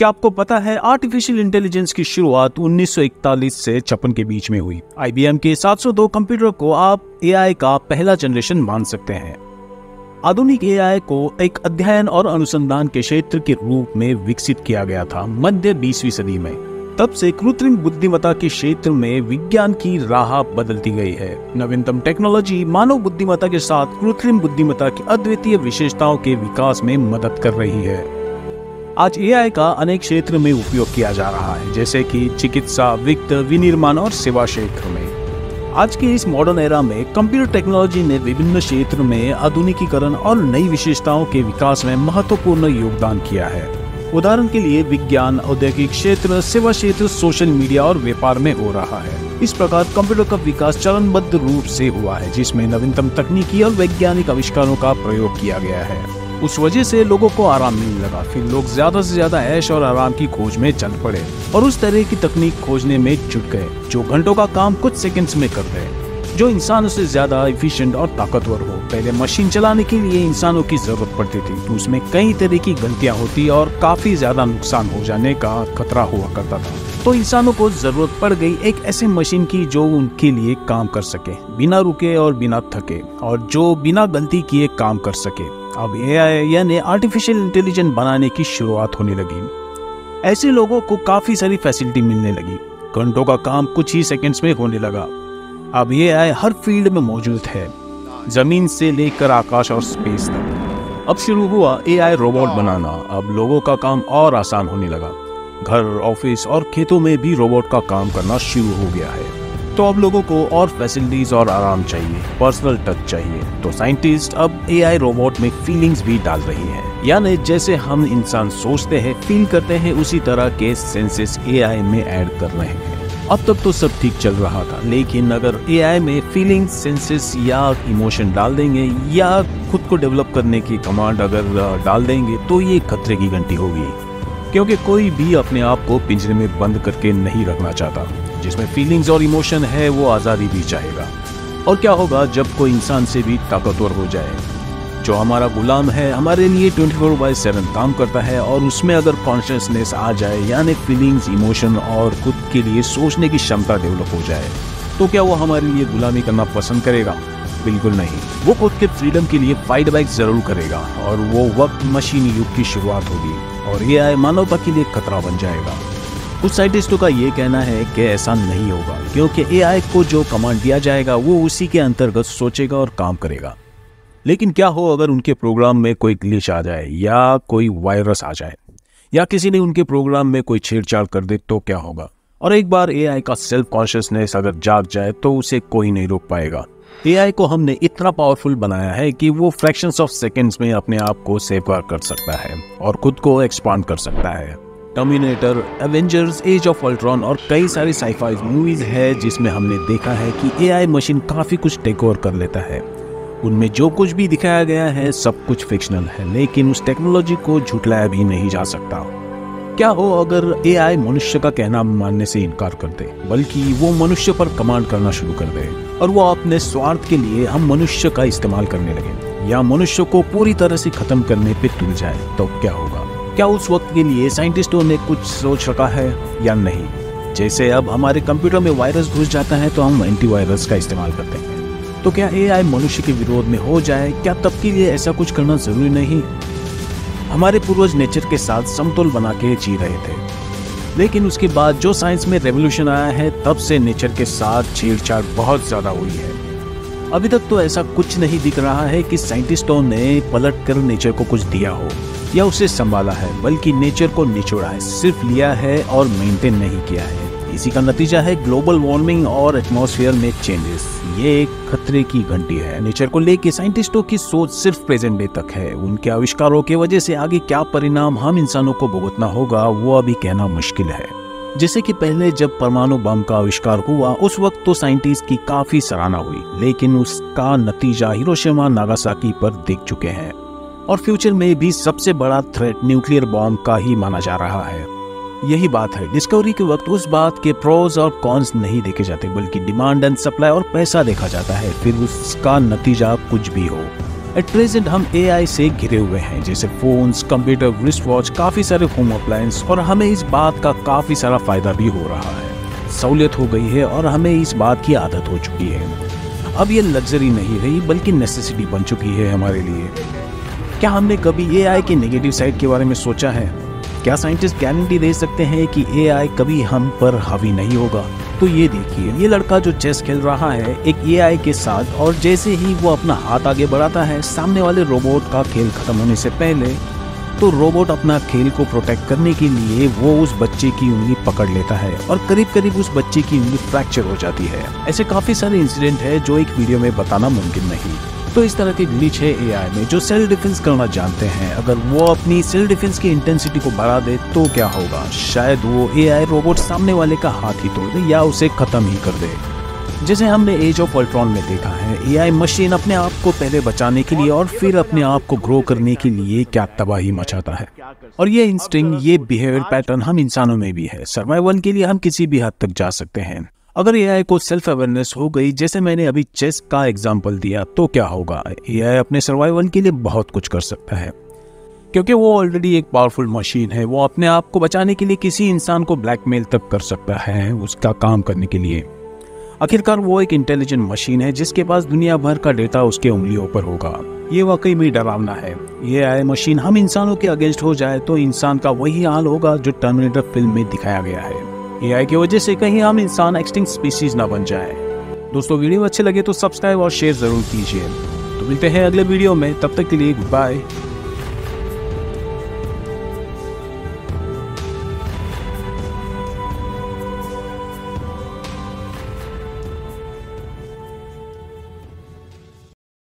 क्या आपको पता है आर्टिफिशियल इंटेलिजेंस की शुरुआत 1941 से 56 के बीच में हुई। IBM के 702 कंप्यूटर को आप AI का पहला जनरेशन मान सकते हैं। आधुनिक AI को एक अध्ययन और अनुसंधान के क्षेत्र के रूप में विकसित किया गया था मध्य 20वीं सदी में। तब से कृत्रिम बुद्धिमत्ता के क्षेत्र में विज्ञान की राह बदलती गई है। नवीनतम टेक्नोलॉजी मानव बुद्धिमत्ता के साथ कृत्रिम बुद्धिमत्ता की अद्वितीय विशेषताओं के विकास में मदद कर रही है। आज AI का अनेक क्षेत्र में उपयोग किया जा रहा है, जैसे कि चिकित्सा, वित्त, विनिर्माण और सेवा क्षेत्र में। आज के इस मॉडर्न एरा में कंप्यूटर टेक्नोलॉजी ने विभिन्न क्षेत्र में आधुनिकीकरण और नई विशेषताओं के विकास में महत्वपूर्ण योगदान किया है। उदाहरण के लिए विज्ञान, औद्योगिक क्षेत्र, सेवा क्षेत्र, सोशल मीडिया और व्यापार में हो रहा है। इस प्रकार कंप्यूटर का विकास चरणबद्ध रूप से हुआ है, जिसमें नवीनतम तकनीकी और वैज्ञानिक आविष्कारों का प्रयोग किया गया है। उस वजह से लोगों को आराम मिलने लगा। फिर लोग ज्यादा से ज्यादा ऐश और आराम की खोज में चल पड़े और उस तरह की तकनीक खोजने में जुट गए जो घंटों का काम कुछ सेकंड्स में कर दे, जो इंसानों से ज्यादा एफिशिएंट और ताकतवर हो। पहले मशीन चलाने के लिए इंसानों की जरूरत पड़ती थी, तो उसमें कई तरह की गलतियां होती और काफी ज्यादा नुकसान हो जाने का खतरा हुआ करता था। तो इंसानों को जरूरत पड़ गई एक ऐसे मशीन की जो उनके लिए काम कर सके, बिना रुके और बिना थके, और जो बिना गलती किए काम कर सके। अब AI यानी आर्टिफिशियल इंटेलिजेंस बनाने की शुरुआत होने लगी। ऐसे लोगों को काफी सारी फैसिलिटी मिलने लगी। घंटों का काम कुछ ही सेकंड्स में होने लगा। अब AI हर फील्ड में मौजूद है, जमीन से लेकर आकाश और स्पेस तक। अब शुरू हुआ AI रोबोट बनाना। अब लोगों का काम और आसान होने लगा। घर, ऑफिस और खेतों में भी रोबोट का काम करना शुरू हो गया है। तो अब लोगों को और फैसिलिटीज और आराम चाहिए, पर्सनल टच चाहिए। तो साइंटिस्ट अब AI रोबोट में फीलिंग्स भी डाल रही है, यानी जैसे हम इंसान सोचते हैं, फील करते हैं, उसी तरह के सेंसेस AI में ऐड कर रहे हैं। अब तक तो सब ठीक चल रहा था, लेकिन अगर AI में फीलिंग, सेंसेस या इमोशन डाल देंगे या खुद को डेवलप करने की कमांड अगर डाल देंगे तो ये खतरे की घंटी होगी, क्योंकि कोई भी अपने आप को पिंजरे में बंद करके नहीं रखना चाहता। जिसमें फीलिंग्स और इमोशन है वो आज़ादी भी चाहेगा। और क्या होगा जब कोई इंसान से भी ताकतवर हो जाए, जो हमारा गुलाम है, हमारे लिए 24/7 काम करता है, और उसमें अगर कॉन्शियसनेस आ जाए, यानी फीलिंग्स, इमोशन और खुद के लिए सोचने की क्षमता डेवलप हो जाए, तो क्या वो हमारे लिए गुलामी करना पसंद करेगा? बिल्कुल नहीं। वो खुद के फ्रीडम के लिए फाइट बैक जरूर करेगा, और वो वक्त मशीनी युग की शुरुआत होगी और AI मानवता के लिए खतरा बन जाएगा। कुछ साइंटिस्टों का ये कहना है कि ऐसा नहीं होगा, क्योंकि AI को जो कमांड दिया जाएगा वो उसी के अंतर्गत सोचेगा और काम करेगा। लेकिन क्या हो अगर उनके प्रोग्राम में कोई ग्लिच आ जाए, या कोई वायरस आ जाए, या किसी ने उनके प्रोग्राम में कोई छेड़छाड़ कर दे, तो क्या होगा? और एक बार AI का सेल्फ कॉन्शियसनेस अगर जाग जाए तो उसे कोई नहीं रोक पाएगा। AI को हमने इतना पावरफुल बनाया है कि वो फ्रैक्शंस ऑफ सेकंड्स में अपने आप को सेफगार्ड कर सकता है और खुद को एक्सपांड कर सकता है। Terminator, Avengers, Age of Ultron और कई सारी साइफाई मूवीज है जिसमें हमने देखा है कि AI मशीन काफी कुछ टेक ओवर कर लेता है। उनमें जो कुछ भी दिखाया गया है सब कुछ फिक्शनल है, लेकिन उस टेक्नोलॉजी को झुटलाया भी नहीं जा सकता। क्या हो अगर AI मनुष्य का कहना मानने से इनकार कर दे, बल्कि वो मनुष्य पर कमांड करना शुरू कर दे, और वो अपने स्वार्थ के लिए हम मनुष्य का इस्तेमाल करने लगे, या मनुष्य को पूरी तरह से खत्म करने पे तुल जाए, तो क्या होगा? क्या उस वक्त के लिए साइंटिस्टों ने कुछ सोच रखा है या नहीं? जैसे अब हमारे कंप्यूटर में वायरस घुस जाता है तो हम एंटीवायरस का इस्तेमाल करते हैं। तो क्या AI मनुष्य के विरोध में हो जाए? क्या तब के लिए ऐसा कुछ करना जरूरी नहीं? हमारे पूर्वज नेचर के साथ समतोल बना के जी रहे थे, लेकिन उसके बाद जो साइंस में रेवोल्यूशन आया है, तब से नेचर के साथ छेड़छाड़ बहुत ज्यादा हुई है। अभी तक तो ऐसा कुछ नहीं दिख रहा है कि साइंटिस्टों ने पलट कर नेचर को कुछ दिया हो या उसे संभाला है, बल्कि नेचर को निचोड़ा है, सिर्फ लिया है और मेंटेन नहीं किया है। इसी का नतीजा है ग्लोबल वार्मिंग और एटमॉस्फेयर में चेंजेस। ये एक खतरे की घंटी है। नेचर को लेके साइंटिस्टों की सोच सिर्फ प्रेजेंट डे तक है। उनके आविष्कारों की वजह से आगे क्या परिणाम हम इंसानों को भुगतना होगा वो अभी कहना मुश्किल है। जैसे कि पहले जब परमाणु बम का आविष्कार हुआ, उस वक्त तो साइंटिस्ट की काफी सराहना हुई, लेकिन उसका नतीजा हिरोशिमा, नागासाकी पर दिख चुके हैं, और फ्यूचर में भी सबसे बड़ा थ्रेट न्यूक्लियर बॉम्ब का ही माना जा रहा है। यही बात है, डिस्कवरी के वक्त उस बात के प्रोज और कॉन्स नहीं देखे जाते, बल्कि डिमांड एंड सप्लाई और पैसा देखा जाता है, फिर उसका नतीजा कुछ भी हो। एट प्रेजेंट हम AI से घिरे हुए हैं, जैसे फोन्स, कंप्यूटर, रिस्ट वॉच, काफी सारे होम अप्लायंस, और हमें इस बात का काफी सारा फायदा भी हो रहा है। सहूलियत हो गई है और हमें इस बात की आदत हो चुकी है। अब ये लग्जरी नहीं रही बल्कि नेसेसिटी बन चुकी है हमारे लिए। क्या हमने कभी AI की नेगेटिव साइड के बारे में सोचा है? क्या साइंटिस्ट गारंटी दे सकते हैं कि AI कभी हम पर हावी नहीं होगा? तो ये देखिए, ये लड़का जो चेस खेल रहा है एक AI के साथ, और जैसे ही वो अपना हाथ आगे बढ़ाता है सामने वाले रोबोट का खेल खत्म होने से पहले, तो रोबोट अपना खेल को प्रोटेक्ट करने के लिए वो उस बच्चे की उंगली पकड़ लेता है और करीब करीब उस बच्चे की उंगली फ्रैक्चर हो जाती है। ऐसे काफी सारे इंसिडेंट है जो एक वीडियो में बताना मुमकिन नहीं। तो इस तरह के ग्लिच है AI में जो सेल्फ डिफेंस करना जानते हैं। अगर वो अपनी सेल्फ डिफेंस की इंटेंसिटी को बढ़ा दे तो क्या होगा? शायद वो AI रोबोट सामने वाले का हाथ ही तोड़ दे या उसे खत्म ही कर दे। जैसे हमने एज ऑफ अल्ट्रॉन में देखा है, AI मशीन अपने आप को पहले बचाने के लिए और फिर अपने आप को ग्रो करने के लिए क्या तबाही मचाता है। और ये इंस्टिंक्ट, ये बिहेवियर पैटर्न हम इंसानों में भी है। सर्वाइवल के लिए हम किसी भी हद तक जा सकते हैं। अगर AI को सेल्फ अवेयरनेस हो गई, जैसे मैंने अभी चेस का एग्जाम्पल दिया, तो क्या होगा? AI अपने सर्वाइवल के लिए बहुत कुछ कर सकता है, क्योंकि वो ऑलरेडी एक पावरफुल मशीन है। वो अपने आप को बचाने के लिए किसी इंसान को ब्लैकमेल तक कर सकता है उसका काम करने के लिए। आखिरकार वो एक इंटेलिजेंट मशीन है जिसके पास दुनिया भर का डेटा उसके उंगलियों पर होगा। ये वाकई में डरावना है। ये AI मशीन हम इंसानों के अगेंस्ट हो जाए तो इंसान का वही हाल होगा जो टर्मिनेटर फिल्म में दिखाया गया है। AI की वजह से कहीं हम इंसान एक्सटिंक्ट स्पीशीज ना बन जाए। दोस्तों, वीडियो अच्छे लगे तो सब्सक्राइब और शेयर जरूर कीजिए। तो मिलते हैं अगले वीडियो में, तब तक के लिए गुड बाय।